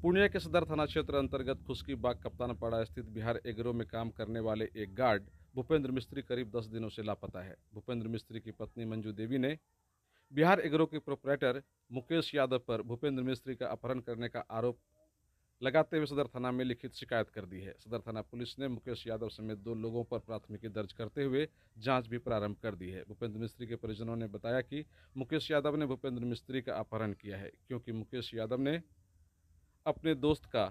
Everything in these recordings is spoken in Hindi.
पूर्णिया के सदर थाना क्षेत्र अंतर्गत खुशकी बाग कप्तानपाड़ा स्थित बिहार एग्रो में काम करने वाले एक गार्ड भूपेंद्र मिस्त्री करीब 10 दिनों से लापता है। भूपेंद्र मिस्त्री की पत्नी मंजू देवी ने बिहार एग्रो के प्रोपराइटर मुकेश यादव पर भूपेंद्र मिस्त्री का अपहरण करने का आरोप लगाते हुए सदर थाना में लिखित शिकायत कर दी है। सदर थाना पुलिस ने मुकेश यादव समेत 2 लोगों पर प्राथमिकी दर्ज करते हुए जांच भी प्रारंभ कर दी है। भूपेंद्र मिस्त्री के परिजनों ने बताया कि मुकेश यादव ने भूपेंद्र मिस्त्री का अपहरण किया है, क्योंकि मुकेश यादव ने अपने दोस्त का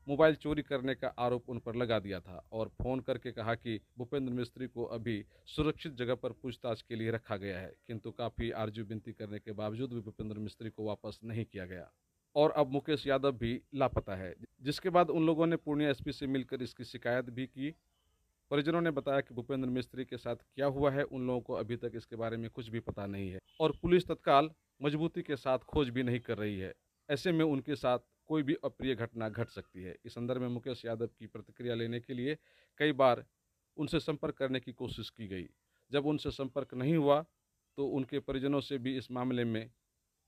मोबाइल चोरी करने का आरोप उन पर लगा दिया था और फोन करके कहा कि भूपेंद्र मिस्त्री को अभी सुरक्षित जगह पर पूछताछ के लिए रखा गया है, किंतु काफ़ी आरजू विनती करने के बावजूद भी भूपेंद्र मिस्त्री को वापस नहीं किया गया और अब मुकेश यादव भी लापता है। जिसके बाद उन लोगों ने पूर्णिया एसपी से मिलकर इसकी शिकायत भी की। परिजनों ने बताया कि भूपेंद्र मिस्त्री के साथ क्या हुआ है उन लोगों को अभी तक इसके बारे में कुछ भी पता नहीं है और पुलिस तत्काल मजबूती के साथ खोज भी नहीं कर रही है। ऐसे में उनके साथ कोई भी अप्रिय घटना घट सकती है। इस संदर्भ में मुकेश यादव की प्रतिक्रिया लेने के लिए कई बार उनसे संपर्क करने की कोशिश की गई। जब उनसे संपर्क नहीं हुआ तो उनके परिजनों से भी इस मामले में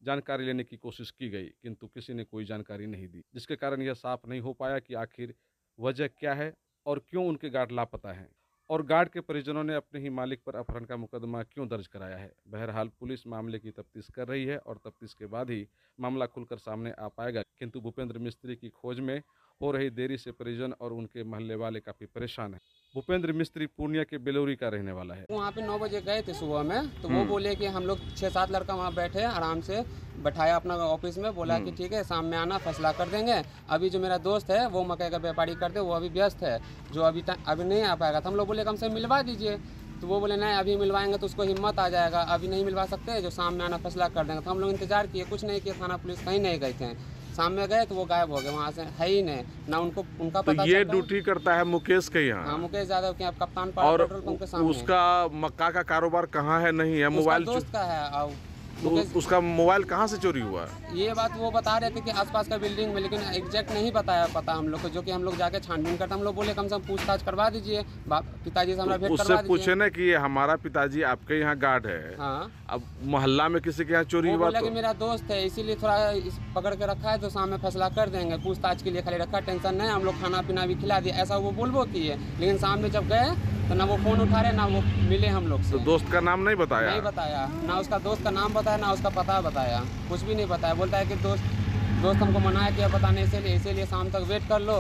जानकारी लेने की कोशिश की गई, किंतु किसी ने कोई जानकारी नहीं दी, जिसके कारण यह साफ नहीं हो पाया कि आखिर वजह क्या है और क्यों उनके गार्ड लापता हैं और गार्ड के परिजनों ने अपने ही मालिक पर अपहरण का मुकदमा क्यों दर्ज कराया है। बहरहाल पुलिस मामले की तफ्तीश कर रही है और तफ्तीश के बाद ही मामला खुलकर सामने आ पाएगा, किंतु भूपेंद्र मिस्त्री की खोज में हो रही देरी से परिजन और उनके महल्ले वाले काफ़ी परेशान हैं। भूपेंद्र मिस्त्री पूर्णिया के बेलोरी का रहने वाला है। वहाँ पे 9 बजे गए थे सुबह में, तो वो बोले कि हम लोग 6-7 लड़का वहाँ बैठे आराम से बैठाया अपना ऑफिस में, बोला कि ठीक है शाम में आना फैसला कर देंगे। अभी जो मेरा दोस्त है वो मकई का व्यापारी करते, वो अभी व्यस्त है, जो अभी नहीं आ पाएगा। तो हम लोग बोले कम से मिलवा दीजिए, तो वो बोले नहीं अभी मिलवाएंगे तो उसको हिम्मत आ जाएगा, अभी नहीं मिलवा सकते, जो शाम में आना फैसला कर देंगे। तो हम लोग इंतजार किए, कुछ नहीं किया, थाना पुलिस कहीं नहीं गए थे। शाम में गए तो वो गायब हो गए, वहाँ से है ही नहीं ना उनको उनका तो पता। ये ड्यूटी करता है मुकेश के यहाँ? हाँ, मुकेश यादव के कप्तानपाड़ा और पेट्रोल पंप के सामने। उसका मक्का का कारोबार कहाँ है? नहीं है मोबाइल? दोस्त का है। और तो उसका मोबाइल कहाँ से चोरी हुआ? ये बात वो बता रहे थे कि आसपास का बिल्डिंग में, लेकिन एग्जैक्ट नहीं बताया पता हम लोग को, जो कि हम लोग जाके छानबीन करते। हम लोग बोले कम से कम पूछताछ करवा दीजिए, पिताजी से हमारा भेंट करवा उससे पूछे ना कि हमारा पिताजी आपके यहाँ गार्ड है। हाँ, अब मोहल्ला में किसी के यहाँ चोरी हुआ तो मेरा दोस्त है इसीलिए थोड़ा पकड़ के रखा है, तो शाम में फैसला कर देंगे। पूछताछ के लिए खाली रखा, टेंशन नहीं, हम लोग खाना पीना भी खिला दिया, ऐसा वो बोलबो की है। लेकिन शाम में जब गए तो ना वो फोन उठा रहे ना वो मिले हम लोग से। तो दोस्त का नाम नहीं बताया? नहीं बताया, ना उसका दोस्त का नाम बताया ना उसका पता बताया, कुछ भी नहीं बताया। बोलता है कि दोस्त हमको मना किया बताने इसीलिए शाम तक वेट कर लो,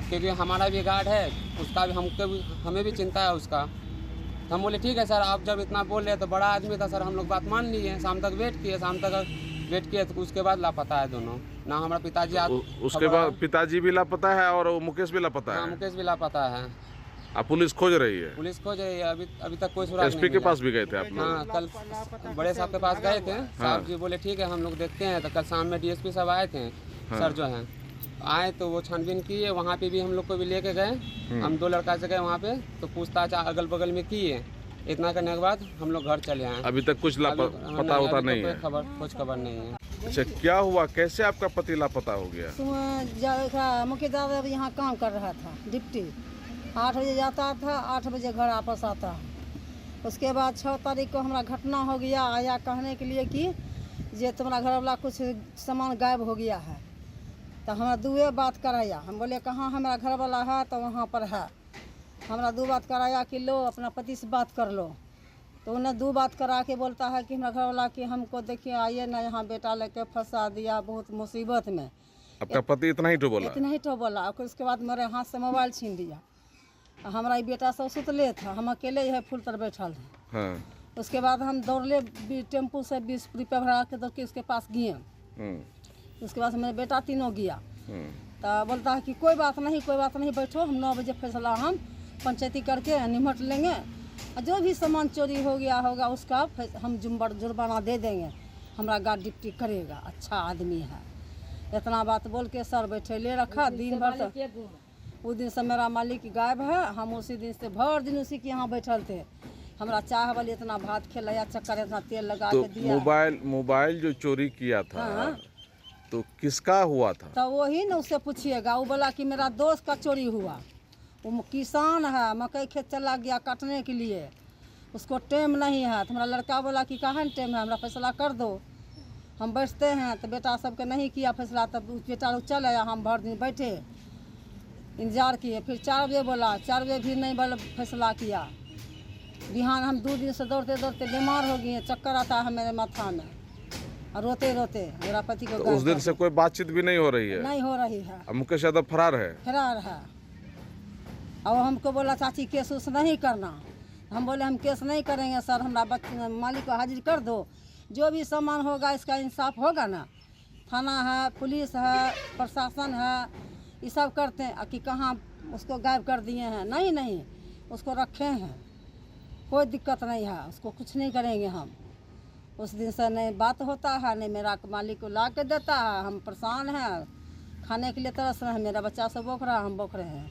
क्योंकि हमारा भी गार्ड है, उसका भी हमें भी चिंता है उसका। तो हम बोले ठीक है सर, आप जब इतना बोल रहे हैं तो बड़ा आदमी था सर, हम लोग बात मान लिए। शाम तक वेट किए, तो उसके बाद लापता है दोनों। ना हमारा पिताजी उसके बाद पिताजी भी लापता है और मुकेश भी लापता है? मुकेश भी लापता है। अब पुलिस खोज रही है? पुलिस खोज रही है, अभी तक कोई सुराग नहीं एसपी के पास भी गए थे आप लोग? हाँ, कल बड़े साहब के पास गए थे। साहब जी बोले ठीक है हम लोग देखते हैं। तो कल शाम में डीएसपी साहब आए थे, सर जो हैं आए, तो वो छानबीन किए, वहाँ पे भी हम लोग को भी लेके गए। हम 2 लड़का से गए वहाँ पे, तो पूछताछ अगल बगल में किए। इतना करने के बाद हम लोग घर चले आए। अभी तक कुछ पता होता नहीं है? कुछ खबर नहीं है। अच्छा, क्या हुआ, कैसे आपका पति लापता हो गया? मुकेश यादव यहाँ काम कर रहा था, डिप्टी 8 बजे जाता था, 8 बजे घर वापस आता। उसके बाद 6 तारीख को हमारा घटना हो गया। आया कहने के लिए कि ये तुम्हारा घर वाला कुछ सामान गायब हो गया है। तो हमारा 2 बात कराया। हम बोले कहाँ हमारा घर वाला है, तो वहाँ पर है। हमारा 2 बात कराया कि लो अपना पति से बात कर लो। तो उन्हें 2 बात करा के बोलता है कि हमारा घर वाला कि हमको देखिए आइए ना, यहाँ बेटा लेके फंसा दिया बहुत मुसीबत में। आपका पति इतना ही तो बोला? इतना ही तो बोला। उसके बाद मेरे हाथ से मोबाइल छीन दिया। हमारा बेटा सब सुतले था, हम अकेले है फुल पर बैठल है। हाँ। उसके बाद हम दौड़ले टेम्पू से 20 रुपया भरा के दौड़ के उसके पास गए। उसके बाद मेरा बेटा तीनों गया। तो बोलता है कि कोई बात नहीं बैठो, हम 9 बजे फैसला हम पंचायती करके निमट लेंगे, और जो भी सामान चोरी हो गया होगा उसका हम जुर्माना दे देंगे, हमारा गार्ड डिप्टी करेगा, अच्छा आदमी है। इतना बात बोल के सर बैठे ले रखा दिन भर। तो उस दिन से मेरा मालिक गायब है, हम उसी दिन से भर दिन उसी के यहाँ बैठल थे। हमारा चाह वाली इतना भात खिलाया, चक्कर इतना तेल लगा के दिया। मोबाइल जो चोरी किया था, हाँ। तो किसका हुआ था? तो वही ना उससे पूछिएगा। वो बोला कि मेरा दोस्त का चोरी हुआ। वो किसान है, मकई खेत चला गया काटने के लिए, उसको टाइम नहीं है। तो हमारा लड़का बोला कि कहाँ टाइम है, हमारा फैसला कर दो। हम बैठते हैं तो बेटा सबके नहीं किया फैसला, तब बेटा लोग चल आया, हम भर दिन बैठे इंतजार किए। फिर 4 बजे बोला, 4 बजे भी नहीं बोला फैसला किया। बिहान हम 2 दिन से दौड़ते दौड़ते बीमार हो गए, चक्कर आता है मेरे माथा में और रोते रोते मेरा पति को तो उस दिन से कोई बातचीत भी नहीं हो रही है? नहीं हो रही है, अब मुकेश यादव फरार है? फरार है। और हमको बोला चाची केस उस नहीं करना, हम बोले हम केस नहीं करेंगे सर, हमारा मालिक को हाजिर कर दो, जो भी सामान होगा इसका इंसाफ होगा ना। थाना है, पुलिस है, प्रशासन है, ये सब करते हैं कि कहाँ उसको गायब कर दिए हैं। नहीं नहीं, उसको रखे हैं, कोई दिक्कत नहीं है, उसको कुछ नहीं करेंगे हम। उस दिन से नहीं बात होता है, नहीं मेरा मालिक को ला के देता है, हम परेशान हैं, खाने के लिए तरस रहे हैं, मेरा बच्चा सब बोख रहा है, हम बोख रहे हैं।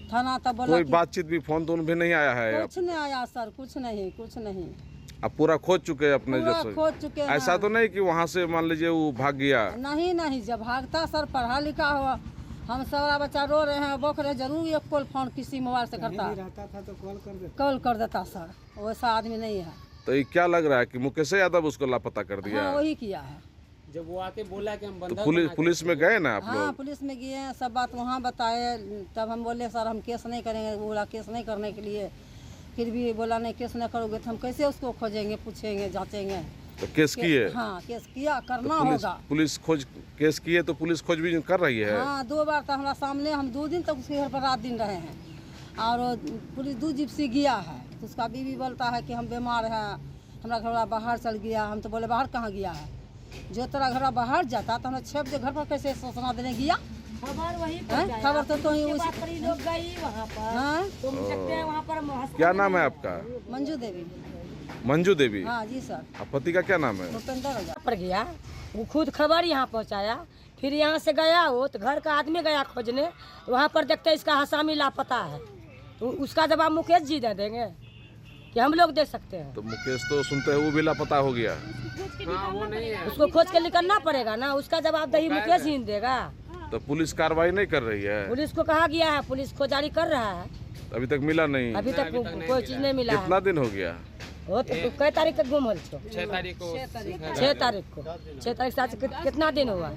थाना तब बोला कोई कि बातचीत भी, फोन तोन भी नहीं आया है? कुछ नहीं आया सर, कुछ नहीं, कुछ नहीं। अब पूरा खोज चुके हैं अपने पूरा जैसे? खोज चुके हैं। ऐसा तो नहीं कि वहाँ से मान लीजिए वो भाग गया? नहीं नहीं, जब भागता सर पढ़ा लिखा हुआ, हम सारा बच्चा रो रहे हैं, बोख रहे, जरूर एक कॉल फोन किसी मोबाइल से करता, कॉल कर देता सर, वैसा आदमी नहीं है। तो ये क्या लग रहा है कि मुकेश यादव उसको लापता कर दिया? हाँ वही किया है। जब वो आके बोला कि हम तो बंधक पुलिस में गए ना आप हाँ लोग? पुलिस में गए हैं, सब बात वहाँ बताए, तब हम बोले सर हम केस नहीं करेंगे, वो बोला केस नहीं करने के लिए, फिर भी बोला नहीं केस नहीं करोगे तो हम कैसे उसको खोजेंगे, पूछेंगे, जांचेंगे। तो केस किए? हाँ केस किया, करना तो होगा। पुलिस खोज, केस किए तो पुलिस खोजबीन कर रही है? हाँ 2 बार तो हमारा सामने, हम 2 दिन तक उसके घर पर रात दिन रहे हैं, और पुलिस 2 जिप्सी गया है, तो उसका बीवी बोलता है कि हम बीमार हैं, हमारा घर बाहर चल गया। हम तो बोले बाहर कहाँ गया है, जो तेरा घर बाहर जाता तो हमें 6 बजे घर पर कैसे सूचना देने गया? खबर वही खबर तो ही उस लोग गई वहाँ पर, हाँ तुम सकते हैं वहाँ पर। क्या नाम है आपका? मंजू देवी। मंजू देवी? हाँ जी सर। आप पति का क्या नाम है? भूपेंद्र ओझा। पर गया, वो खुद खबर यहाँ पहुँचाया, फिर यहाँ से गया वो तो घर का आदमी गया खोजने, वहाँ पर देखते इसका हसामी लापता है, तो उसका जवाब मुकेश जी दे देंगे कि हम लोग दे सकते हैं? तो मुकेश तो सुनते हैं वो भी लापता हो गया। हाँ वो नहीं है। उसको खोज के निकलना पड़ेगा ना, उसका जवाब दही मुकेश ही देगा। तो पुलिस कार्रवाई नहीं कर रही है? पुलिस को कहा गया है, पुलिस खोजारी कर रहा है, अभी तक मिला नहीं? अभी तक कोई चीज नहीं मिला है। कितना दिन हो गया? वो तो कई तारीख तक गुम हो? 6 तारीख को। 6 तारीख को। 6 तारीख से आज कितना दिन हुआ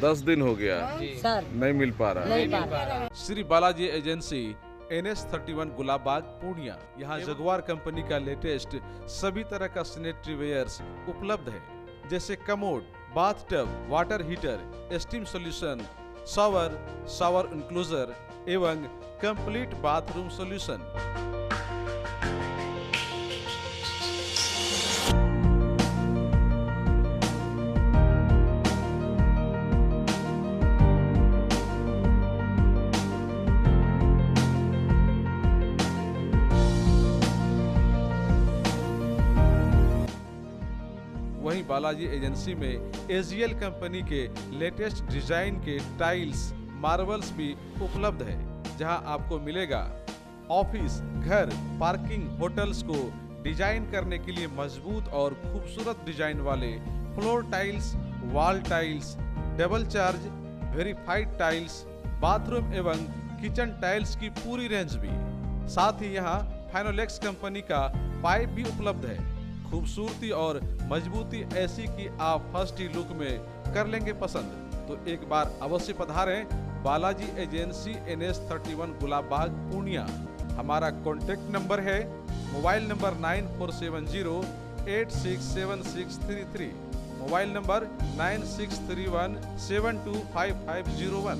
10 दिन हो गया, सर? नहीं मिल पा रहा। नहीं पा रहा। Shri Balaji agency NS31 Gulabbagh Purnia. यहाँ जगुआर कंपनी का लेटेस्ट सभी तरह का सैनिटरी वेयर्स उपलब्ध है, जैसे commode, bathtub, water heater, steam solution, shower enclosure एवं कंप्लीट बाथरूम सॉल्यूशन। वहीं बालाजी एजेंसी में AGL कंपनी के लेटेस्ट डिजाइन के टाइल्स, मार्बल्स भी उपलब्ध है, जहां आपको मिलेगा ऑफिस, घर, पार्किंग, होटल्स को डिजाइन करने के लिए मजबूत और खूबसूरत डिजाइन वाले floor tiles, wall tiles, double charge, verified tiles, bathroom एवं किचन टाइल्स की पूरी रेंज भी। साथ ही यहाँ फाइनोलेक्स कंपनी का पाइप भी उपलब्ध है। खूबसूरती और मजबूती ऐसी कि आप फर्स्ट ही लुक में कर लेंगे पसंद। तो एक बार अवश्य पधारें बालाजी एजेंसी NS31 गुलाबबाग पूर्णिया। हमारा कॉन्टेक्ट नंबर है मोबाइल नंबर 9470867633, मोबाइल नंबर 9631725501।